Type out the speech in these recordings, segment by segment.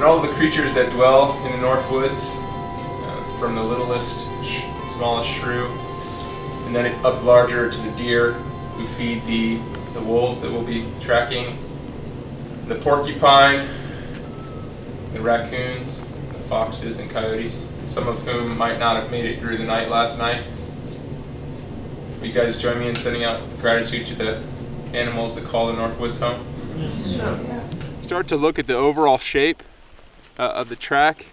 And all of the creatures that dwell in the North Woods, from the littlest, smallest shrew, and then up larger to the deer who feed the wolves that we'll be tracking, the porcupine, the raccoons, the foxes and coyotes, some of whom might not have made it through the night last night. Will you guys join me in sending out gratitude to the animals that call the North Woods home? Sure. Start to look at the overall shape of the track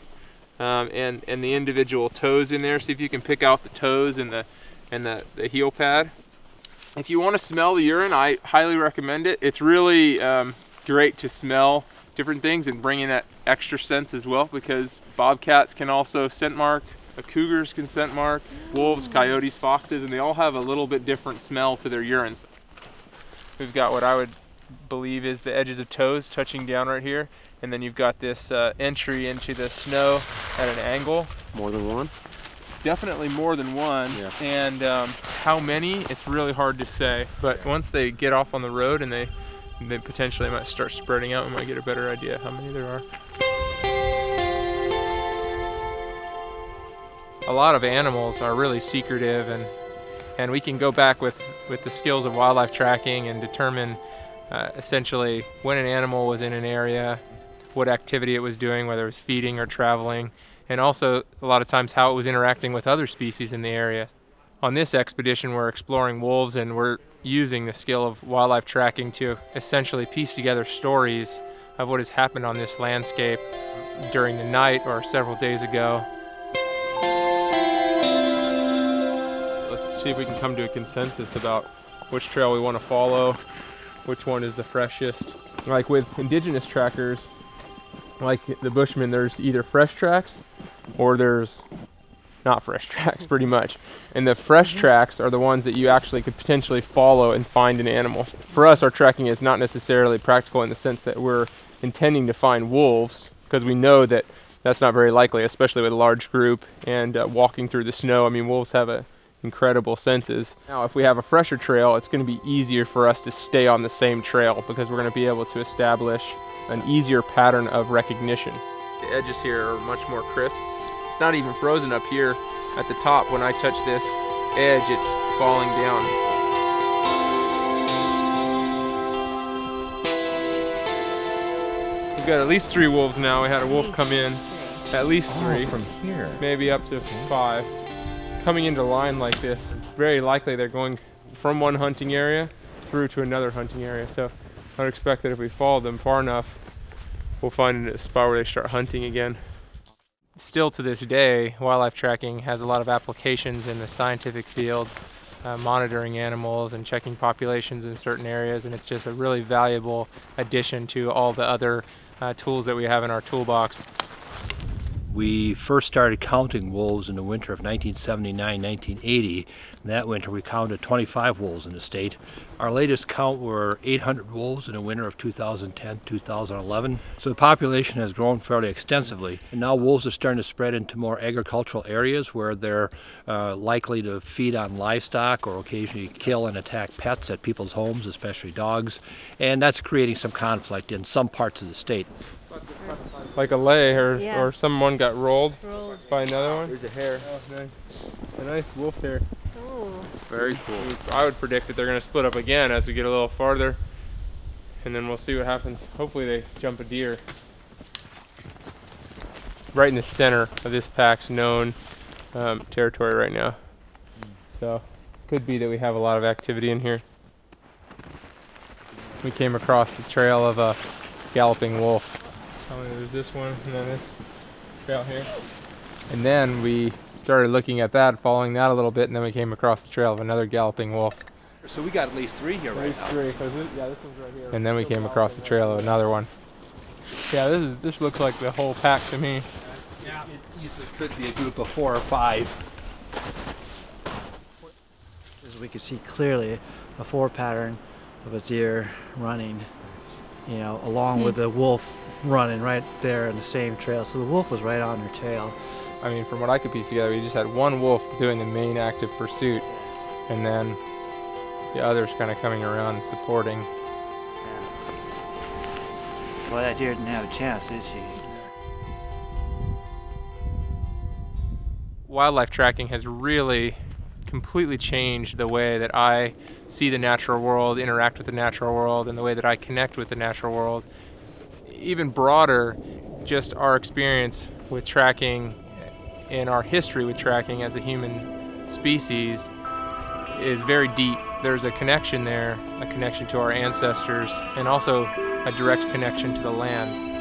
and the individual toes in there. See if you can pick out the toes and the heel pad. If you want to smell the urine, I highly recommend it. It's really great to smell different things and bring in that extra sense as well, because bobcats can also scent mark, cougars can scent mark, wolves, coyotes, foxes, and they all have a little bit different smell to their urines. We've got what I would believe is the edges of toes touching down right here, and then you've got this entry into the snow at an angle. More than one? Definitely more than one, yeah. And how many, it's really hard to say, but once they get off on the road and they potentially might start spreading out, we might get a better idea how many there are. A lot of animals are really secretive, and we can go back with the skills of wildlife tracking and determine essentially when an animal was in an area, what activity it was doing, whether it was feeding or traveling, and also a lot of times how it was interacting with other species in the area. On this expedition, we're exploring wolves, and we're using the skill of wildlife tracking to essentially piece together stories of what has happened on this landscape during the night or several days ago. Let's see if we can come to a consensus about which trail we want to follow, which one is the freshest. Like with indigenous trackers, like the Bushmen, there's either fresh tracks or there's not fresh tracks, pretty much. And the fresh tracks are the ones that you actually could potentially follow and find an animal. For us, our tracking is not necessarily practical in the sense that we're intending to find wolves, because we know that that's not very likely, especially with a large group and walking through the snow. I mean, wolves have incredible senses. Now, if we have a fresher trail, it's going to be easier for us to stay on the same trail, because we're going to be able to establish an easier pattern of recognition. The edges here are much more crisp. It's not even frozen up here at the top. When I touch this edge, it's falling down. We've got at least 3 wolves now. We had a wolf come in. At least 3. From here. Maybe up to 5. Coming into line like this, it's very likely they're going from one hunting area through to another hunting area. So I'd expect that if we follow them far enough, we'll find a spot where they start hunting again. Still to this day, wildlife tracking has a lot of applications in the scientific fields, monitoring animals and checking populations in certain areas, and it's just a really valuable addition to all the other tools that we have in our toolbox. We first started counting wolves in the winter of 1979-1980. That winter we counted 25 wolves in the state. Our latest count were 800 wolves in the winter of 2010-2011. So the population has grown fairly extensively. And now wolves are starting to spread into more agricultural areas where they're likely to feed on livestock or occasionally kill and attack pets at people's homes, especially dogs. And that's creating some conflict in some parts of the state. Like a lay, or someone got rolled by another one. There's a hare. Oh, nice. A nice wolf hare. Oh. Very cool. I would predict that they're going to split up again as we get a little farther, and then we'll see what happens. Hopefully they jump a deer. Right in the center of this pack's known territory right now. So could be that we have a lot of activity in here. We came across the trail of a galloping wolf. There's this one, and then this trail here. And then we started looking at that, following that a little bit, and then we came across the trail of another galloping wolf. So we got at least 3 here right now. Yeah, this one's right here. And then we came across the trail of another one. Yeah, this looks like the whole pack to me. Yeah, it easily could be a group of 4 or 5. As we could see clearly a 4 pattern of a deer running, you know, along with the wolf running right there in the same trail. So the wolf was right on her tail. I mean, from what I could piece together, we just had one wolf doing the main active pursuit, and then the others kind of coming around and supporting. Yeah. Well, that deer didn't have a chance, did she? wildlife tracking has really completely changed the way that I see the natural world, interact with the natural world, and the way that I connect with the natural world. Even broader, just our experience with tracking and our history with tracking as a human species is very deep. There's a connection there, a connection to our ancestors, and also a direct connection to the land.